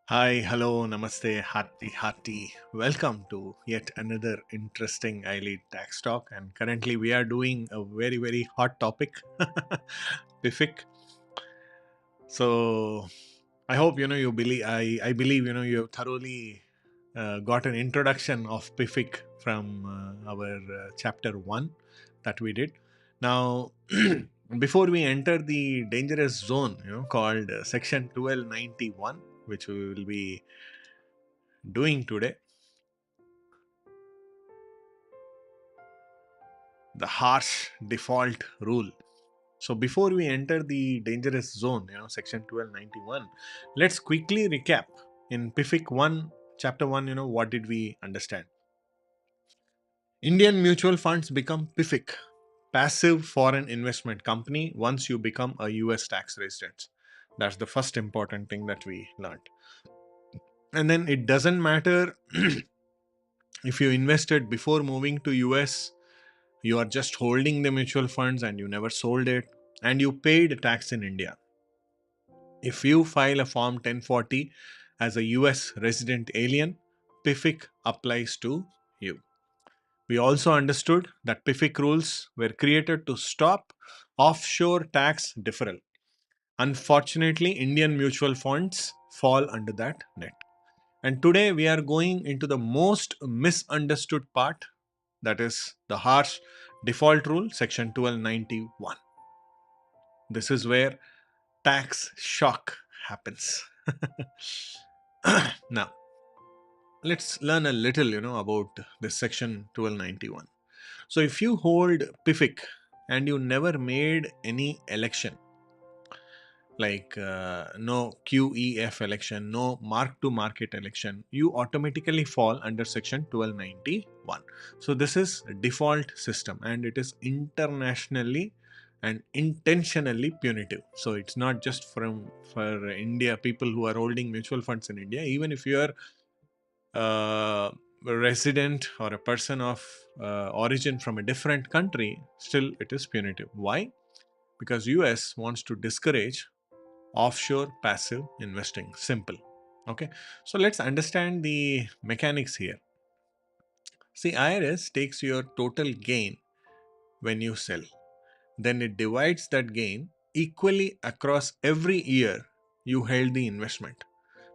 Hi, hello, namaste, hearty. Welcome to yet another interesting iLead tax talk. And currently, we are doing a very hot topic, PFIC. So, I hope you believe. I believe you have thoroughly got an introduction of PFIC from our chapter one that we did. Now, before we enter the dangerous zone, called section 1291, which we will be doing today, the harsh default rule. So before we enter the dangerous zone, section 1291, let's quickly recap in PFIC 1, chapter 1, what did we understand? Indian mutual funds become PFIC, passive foreign investment company, once you become a US tax resident. That's the first important thing that we learned. And then it doesn't matter if you invested before moving to US, you are just holding the mutual funds and you never sold it, and you paid tax in India. If you file a form 1040 as a US resident alien, PFIC applies to you. We also understood that PFIC rules were created to stop offshore tax deferral. Unfortunately, Indian mutual funds fall under that net. And today we are going into the most misunderstood part, that is the harsh default rule, section 1291. This is where tax shock happens. Now, let's learn a little, about this section 1291. So, if you hold PFIC and you never made any election, like no QEF election, no mark to market election, you automatically fall under section 1291. So, this is a default system and it is internationally and intentionally punitive. So, it's not just for India, people who are holding mutual funds in India. Even if you are a resident or a person of origin from a different country, still it is punitive. Why? Because US wants to discourage offshore passive investing. Simple. Okay, so let's understand the mechanics here. See, IRS takes your total gain when you sell, then it divides that gain equally across every year you held the investment.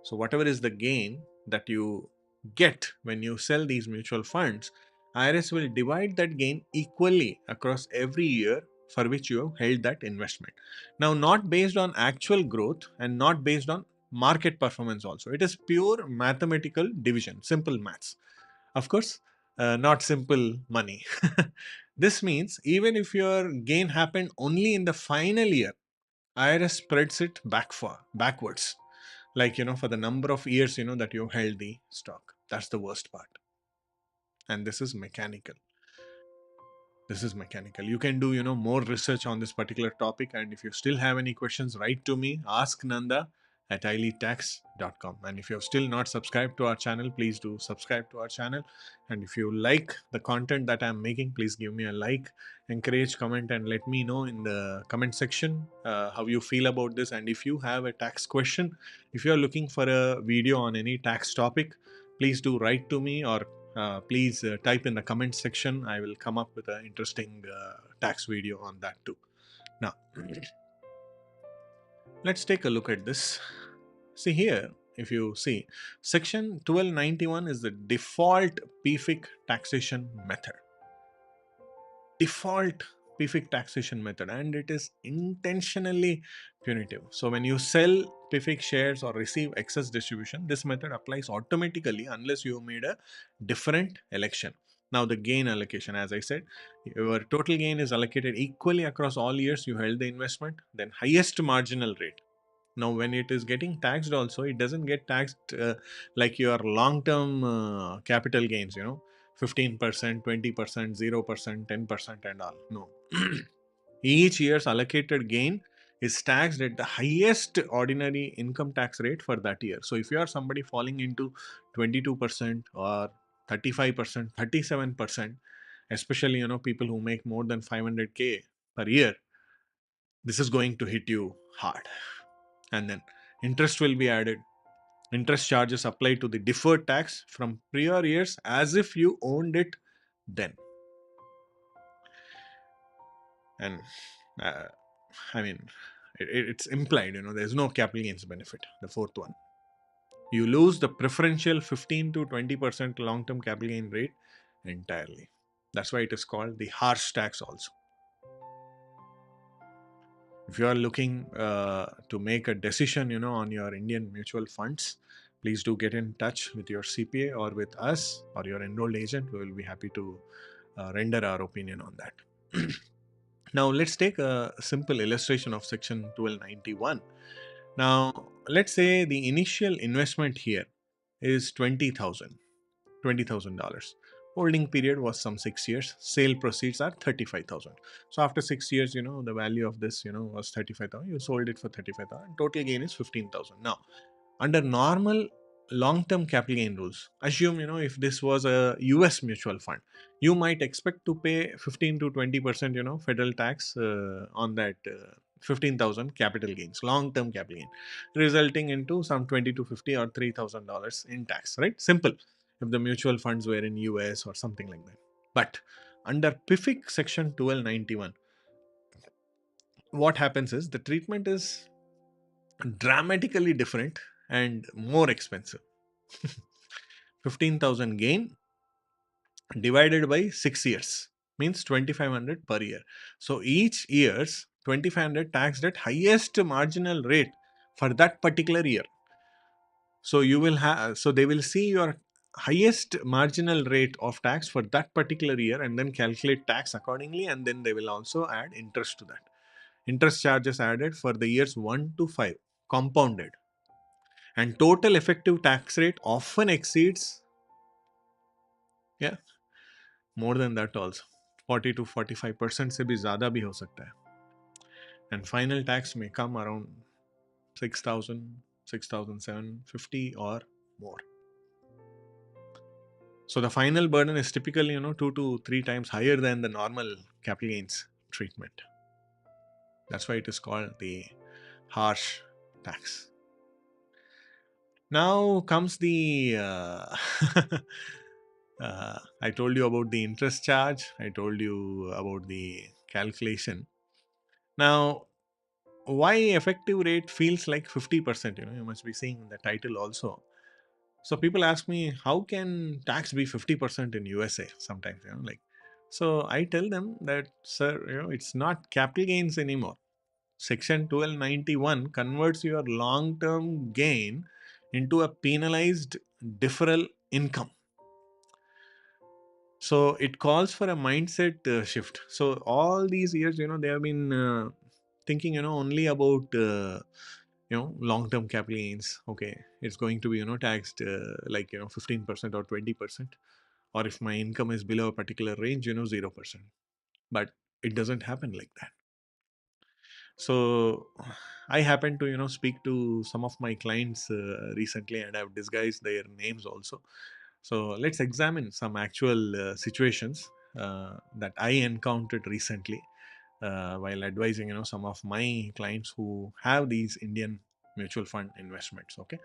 So whatever is the gain that you get when you sell these mutual funds, IRS will divide that gain equally across every year for which you have held that investment. Now, not based on actual growth and not based on market performance also. It is pure mathematical division, simple maths. Of course, not simple money. This means even if your gain happened only in the final year, IRS spreads it backwards. like, for the number of years, that you held the stock. That's the worst part. And this is mechanical. You can do, more research on this particular topic. And if you still have any questions, write to me, ask Nanda at iLeadTax.com. And if you have still not subscribed to our channel, please do subscribe to our channel. And if you like the content that I'm making, please give me a like, encourage, comment, and let me know in the comment section how you feel about this. And if you have a tax question, if you are looking for a video on any tax topic, please do write to me, or please type in the comment section. I will come up with an interesting tax video on that too. Now, let's take a look at this. See here, if you see, section 1291 is the default PFIC taxation method. Default PFIC taxation method, and it is intentionally punitive. So when you sell PFIC shares or receive excess distribution, this method applies automatically unless you made a different election. Now the gain allocation, as I said, your total gain is allocated equally across all years you held the investment, then highest marginal rate. Now when it is getting taxed also, it doesn't get taxed like your long-term capital gains, 15%, 20%, 0%, 10%, and all. No. Each year's allocated gain is taxed at the highest ordinary income tax rate for that year. So if you are somebody falling into 22% or 35%, 37%, especially, people who make more than 500K per year, this is going to hit you hard. And then interest will be added. Interest charges apply to the deferred tax from prior years as if you owned it then. And I mean, it's implied, there's no capital gains benefit. The fourth one, you lose the preferential 15 to 20% long-term capital gain rate entirely. That's why it is called the harsh tax also. If you are looking to make a decision, on your Indian mutual funds, please do get in touch with your CPA or with us or your enrolled agent. We will be happy to render our opinion on that. Now, let's take a simple illustration of section 1291. Now, let's say the initial investment here is $20,000. Holding period was some 6 years. Sale proceeds are 35,000. So after 6 years, the value of this, was 35,000. You sold it for 35,000. Total gain is 15,000. Now, under normal long-term capital gain rules, assume, if this was a US mutual fund, you might expect to pay 15 to 20%, federal tax on that 15,000 capital gains, long-term capital gain, resulting into some 20 to 50 or $3,000 in tax, right? Simple. If the mutual funds were in US or something like that. But under PFIC section 1291, what happens is the treatment is dramatically different and more expensive. 15,000 gain divided by 6 years means 2,500 per year. So each year's 2,500 taxed at highest marginal rate for that particular year. So you will have, so they will see your highest marginal rate of tax for that particular year and then calculate tax accordingly, and then they will also add interest to that. Interest charges added for the years 1 to 5, compounded. And total effective tax rate often exceeds, yeah, more than that also. 40 to 45% से भी ज़्यादा भी हो सकता है. And final tax may come around 6,000, 6,750 or more. So the final burden is typically, 2 to 3 times higher than the normal capital gains treatment. That's why it is called the harsh tax. Now comes the I told you about the interest charge. I told you about the calculation. Now, why effective rate feels like 50%? You must be seeing the title also. So people ask me, how can tax be 50% in USA sometimes, so I tell them that, sir, it's not capital gains anymore. Section 1291 converts your long-term gain into a penalized deferral income. So it calls for a mindset shift. So all these years, they have been thinking, only about long-term capital gains, okay, it's going to be taxed like 15% or 20%, or if my income is below a particular range, 0%. But it doesn't happen like that. So I happened to speak to some of my clients recently, and I've disguised their names also. So let's examine some actual situations that I encountered recently while advising some of my clients who have these Indian mutual fund investments. Okay,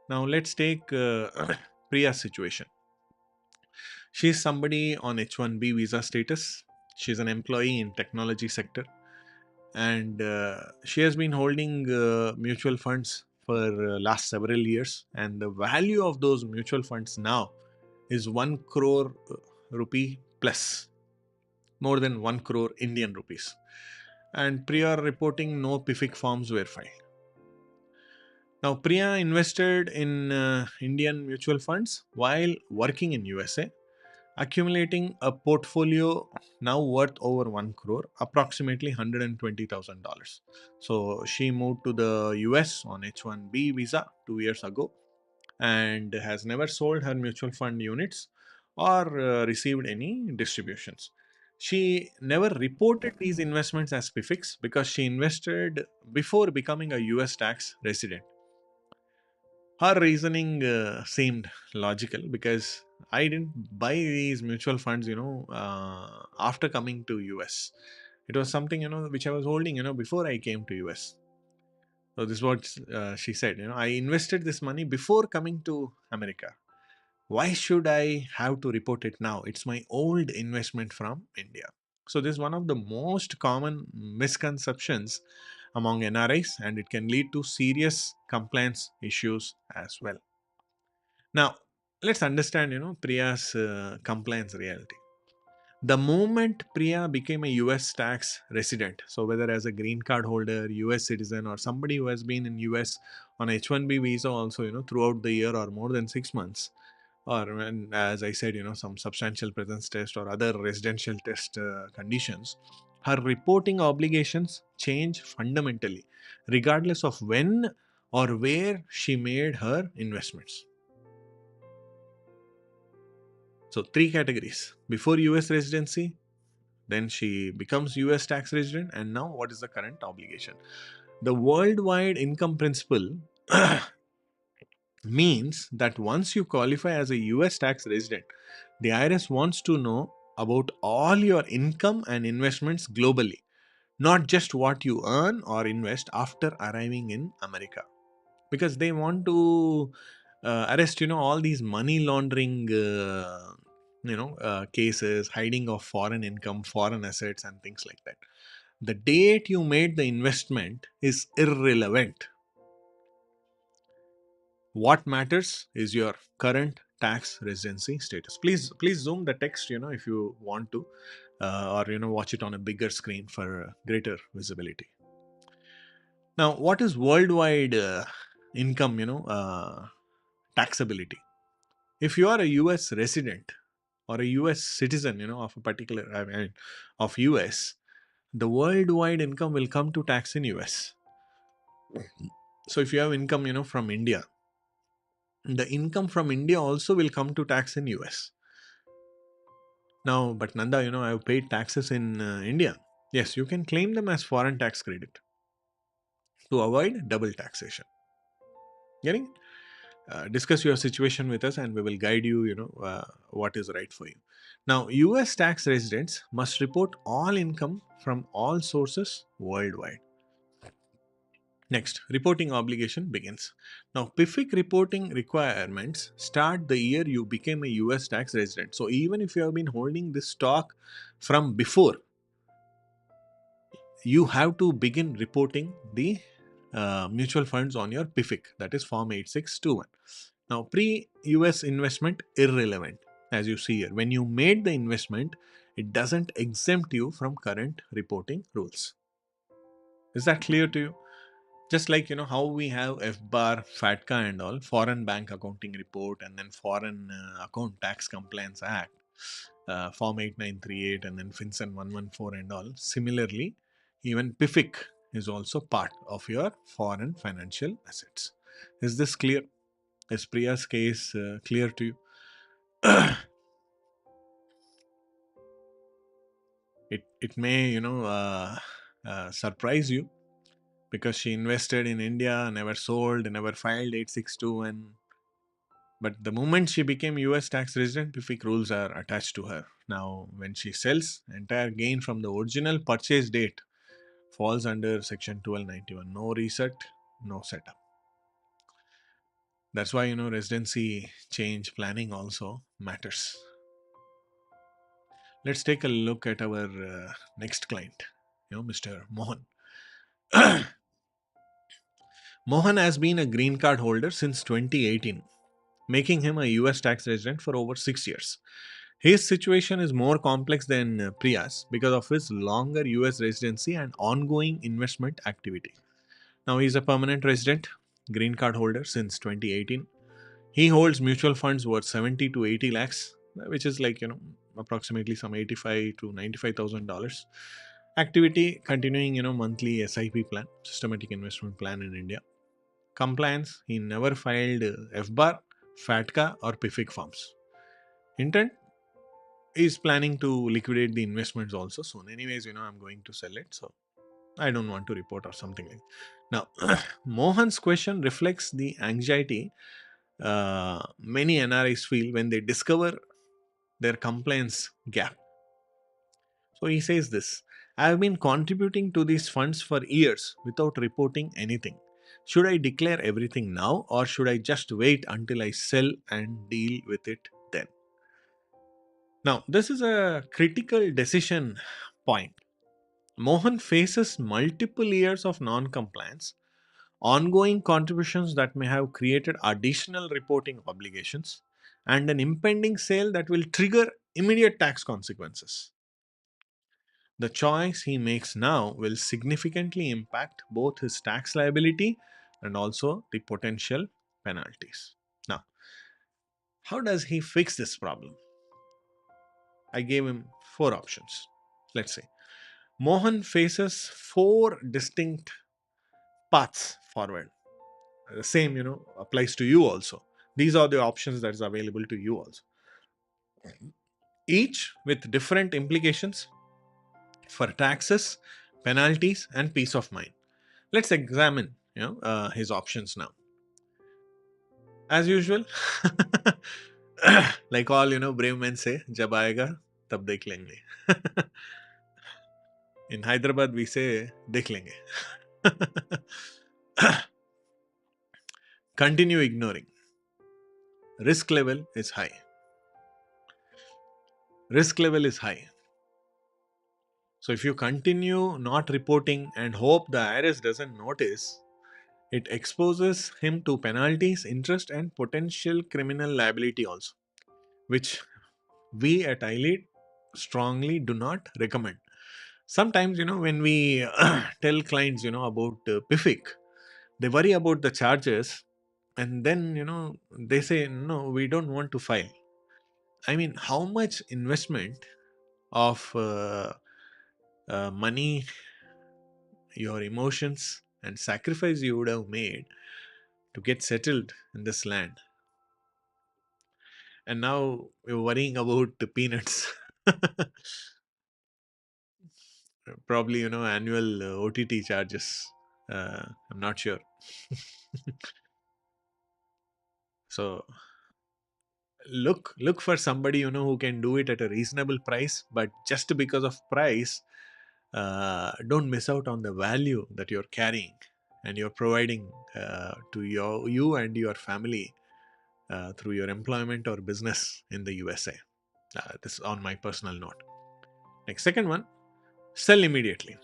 now let's take Priya's situation. She's somebody on H1B visa status. She's an employee in technology sector, and she has been holding mutual funds for last several years, and the value of those mutual funds now is 1 crore rupee plus, more than 1 crore Indian rupees. And Priya reporting no PFIC forms were filed. Now Priya invested in Indian mutual funds while working in USA, accumulating a portfolio now worth over 1 crore, approximately $120,000. So she moved to the US on H1B visa 2 years ago and has never sold her mutual fund units or received any distributions. She never reported these investments as PFICs because she invested before becoming a US tax resident. Her reasoning seemed logical because I didn't buy these mutual funds, after coming to US. It was something, which I was holding, before I came to US. So this is what she said. I invested this money before coming to America. Why should I have to report it now? It's my old investment from India. So this is one of the most common misconceptions among NRIs, and it can lead to serious compliance issues as well. Now, let's understand, Priya's compliance reality. The moment Priya became a US tax resident, so whether as a green card holder, US citizen, or somebody who has been in US on H1B visa also, throughout the year or more than 6 months, or when, as I said, some substantial presence test or other residential test conditions, her reporting obligations change fundamentally, regardless of when or where she made her investments. So, three categories: before US residency, then she becomes US tax resident, and now what is the current obligation? The worldwide income principle means that once you qualify as a US tax resident, the IRS wants to know about all your income and investments globally, not just what you earn or invest after arriving in America, because they want to arrest all these money laundering cases, hiding of foreign income, foreign assets, and things like that. The date you made the investment is irrelevant. What matters is your current tax residency status. Please zoom the text, if you want to, or watch it on a bigger screen for greater visibility. Now, what is worldwide income? Taxability. If you are a US resident or a US citizen, of a particular, I mean, of US, the worldwide income will come to tax in US. So if you have income, from India, the income from India also will come to tax in US. Now, but Nanda, I've paid taxes in India. Yes, you can claim them as foreign tax credit to avoid double taxation. Getting? Discuss your situation with us and we will guide you, what is right for you. Now, US tax residents must report all income from all sources worldwide. Next, reporting obligation begins. Now, PFIC reporting requirements start the year you became a US tax resident. So, even if you have been holding this stock from before, you have to begin reporting the mutual funds on your PFIC, that is Form 8621. Now, pre US investment irrelevant, as you see here. When you made the investment, it doesn't exempt you from current reporting rules. Is that clear to you? Just like how we have FBAR, FATCA, and all, Foreign Bank Accounting Report, and then Foreign Account Tax Compliance Act, Form 8938, and then FinCEN 114, and all. Similarly, even PFIC is also part of your foreign financial assets. Is this clear? Is Priya's case clear to you? It may, surprise you, because she invested in India, never sold, never filed 862, and but the moment she became US tax resident, PFIC rules are attached to her. Now, when she sells, entire gain from the original purchase date falls under section 1291. No reset, no setup. That's why, residency change planning also matters. Let's take a look at our next client, Mr. Mohan. Mohan has been a green card holder since 2018, making him a US tax resident for over 6 years. His situation is more complex than Priya's because of his longer US residency and ongoing investment activity. Now, he is a permanent resident, green card holder since 2018. He holds mutual funds worth 70 to 80 lakhs, which is like, approximately some 85 to $95,000. Activity continuing, monthly SIP plan, systematic investment plan in India. Compliance, he never filed FBAR, FATCA or PFIC forms. Intent is planning to liquidate the investments also soon. Anyways, I'm going to sell it, so I don't want to report or something like that. Now, Mohan's question reflects the anxiety many NRIs feel when they discover their compliance gap. So he says this: I have been contributing to these funds for years without reporting anything. Should I declare everything now, or should I just wait until I sell and deal with it then? Now, this is a critical decision point. Mohan faces multiple years of non compliance, ongoing contributions that may have created additional reporting obligations, and an impending sale that will trigger immediate tax consequences. The choice he makes now will significantly impact both his tax liability and also the potential penalties. Now, how does he fix this problem? I gave him four options. Let's say Mohan faces four distinct paths forward. The same, applies to you also. These are the options that is available to you also. Each with different implications for taxes, penalties, and peace of mind. Let's examine, his options now. As usual, like all, brave men say, "Jab aayega, tab dekh lenge." In Hyderabad, we say, "Dekh lenge." Continue ignoring. Risk level is high. Risk level is high. So if you continue not reporting and hope the IRS doesn't notice, it exposes him to penalties, interest, and potential criminal liability also, which we at iLead strongly do not recommend. Sometimes, when we tell clients, about PFIC, they worry about the charges, and then, they say, no, we don't want to file. I mean, how much investment of money, your emotions, and sacrifice you would have made to get settled in this land, and now you're worrying about the peanuts. Probably, annual OTT charges. I'm not sure. So look for somebody, who can do it at a reasonable price, but just because of price, don't miss out on the value that you're carrying and you're providing to you and your family through your employment or business in the USA. This is on my personal note. Next, second one, sell immediately.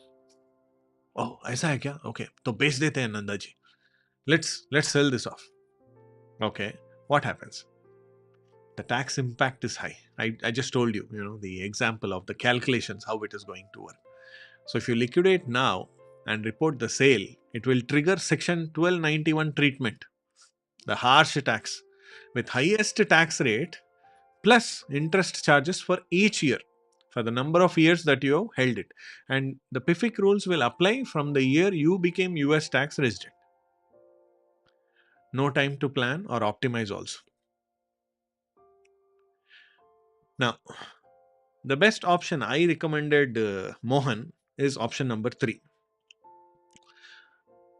Oh, ऐसा है क्या? Okay, तो बेच देते हैं Nanda ji. Let's sell this off. Okay, what happens? The tax impact is high. I just told you, the example of the calculations, how it is going to work. So if you liquidate now and report the sale, it will trigger section 1291 treatment, the harsh tax, with highest tax rate plus interest charges for each year. for the number of years that you have held it. And the PFIC rules will apply from the year you became US tax resident. No time to plan or optimize also. Now, the best option I recommended Mohan is option number 3,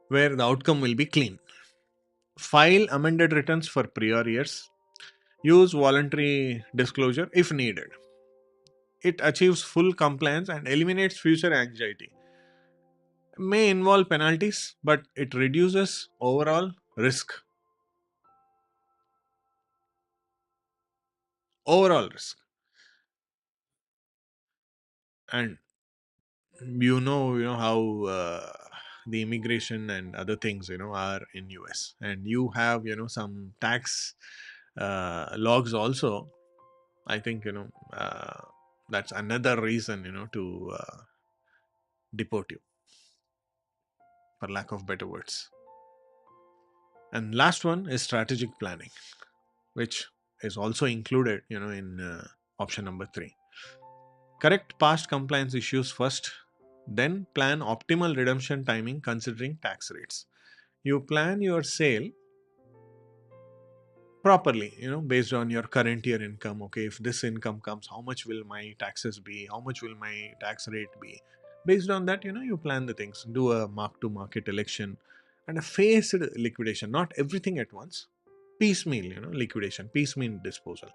where the outcome will be clean. File amended returns for prior years. Use voluntary disclosure if needed. It achieves full compliance and eliminates future anxiety. May involve penalties, but it reduces overall risk. Overall risk. And you know how the immigration and other things are in US, and you have some tax logs also. I think that's another reason to deport you, for lack of better words. And last one is strategic planning, which is also included in option number 3. Correct past compliance issues first, then plan optimal redemption timing considering tax rates. You plan your sale properly, based on your current year income. Okay, if this income comes, how much will my taxes be? How much will my tax rate be? Based on that, you plan the things. Do a mark to market election and a phased liquidation, not everything at once. Piecemeal, liquidation, piecemeal disposal,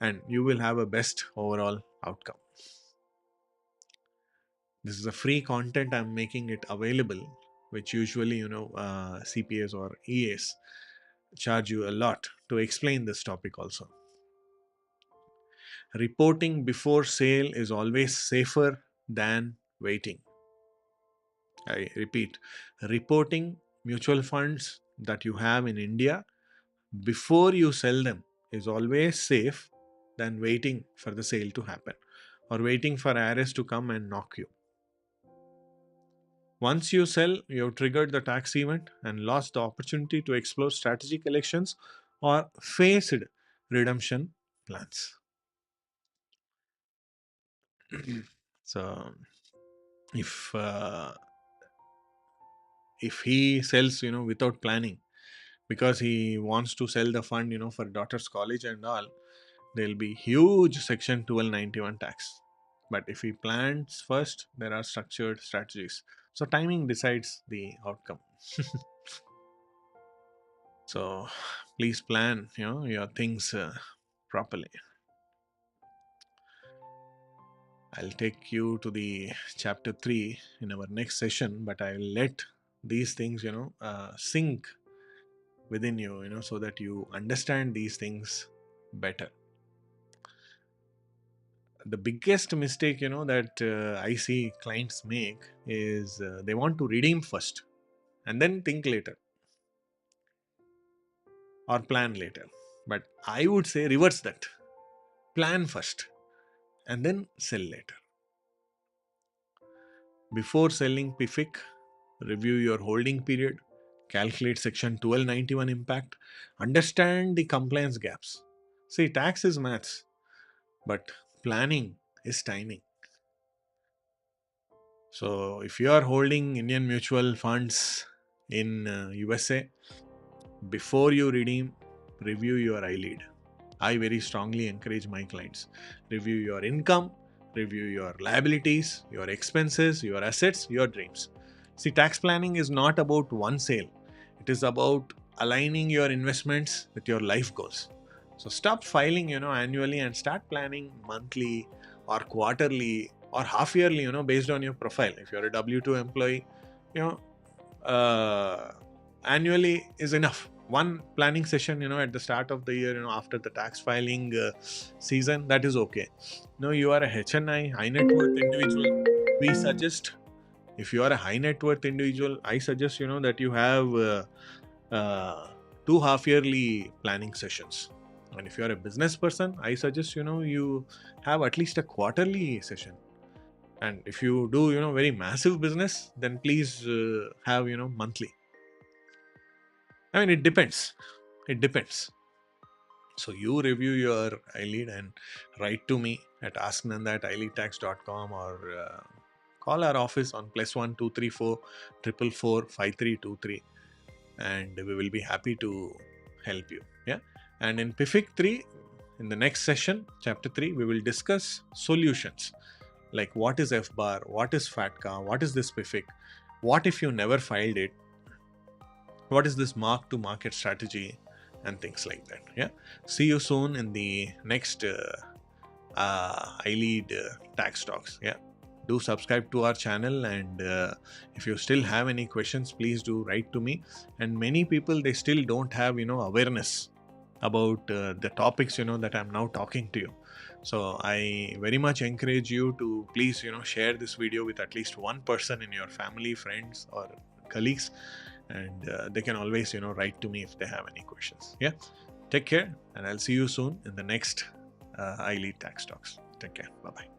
and you will have a best overall outcome. This is a free content. I'm making it available, which usually CPAs or EAs charge you a lot to explain this topic also. Reporting before sale is always safer than waiting. I repeat, reporting mutual funds that you have in India before you sell them is always safe than waiting for the sale to happen or waiting for IRS to come and knock you. Once you sell, you have triggered the tax event and lost the opportunity to explore strategic elections or phased redemption plans. So, if he sells, without planning, because he wants to sell the fund, for daughter's college and all, there'll be huge Section 1291 tax. But if he plans first, there are structured strategies. So timing decides the outcome. So please plan, your things properly. I'll take you to the chapter 3 in our next session, but I'll let these things, sink within you, so that you understand these things better. The biggest mistake, that I see clients make is they want to redeem first and then think later or plan later. But I would say reverse that. Plan first and then sell later. Before selling PFIC, review your holding period, calculate Section 1291 impact, understand the compliance gaps. See, tax is maths, but planning is timing. So, if you are holding Indian mutual funds in USA, before you redeem, review your iLead. I very strongly encourage my clients. Review your income, review your liabilities, your expenses, your assets, your dreams. See, tax planning is not about one sale. It is about aligning your investments with your life goals. So stop filing, annually and start planning monthly or quarterly or half yearly, based on your profile. If you're a W2 employee, annually is enough. One planning session, at the start of the year, after the tax filing season, that is okay. You are a HNI, high net worth individual. We suggest, if you are a high net worth individual, I suggest, that you have 2 half yearly planning sessions. And if you are a business person, I suggest, you have at least a quarterly session. And if you do, very massive business, then please have, monthly. I mean, it depends. It depends. So you review your iLead and write to me, at asknanda@ileadtax.com, or call our office on +1 234 444 5323, and we will be happy to help you. Yeah. And in PFIC 3, in the next session, chapter 3, we will discuss solutions, like what is FBAR, what is FATCA, what is this PFIC, what if you never filed it, what is this mark to market strategy, and things like that. Yeah. See you soon in the next iLead tax talks. Yeah. Do subscribe to our channel, and if you still have any questions, please do write to me. And many people, they still don't have awareness about the topics that I'm now talking to you. So I very much encourage you to please share this video with at least one person in your family, friends, or colleagues, and they can always write to me if they have any questions. Yeah. Take care, and I'll see you soon in the next iLead tax talks. Take care. Bye bye.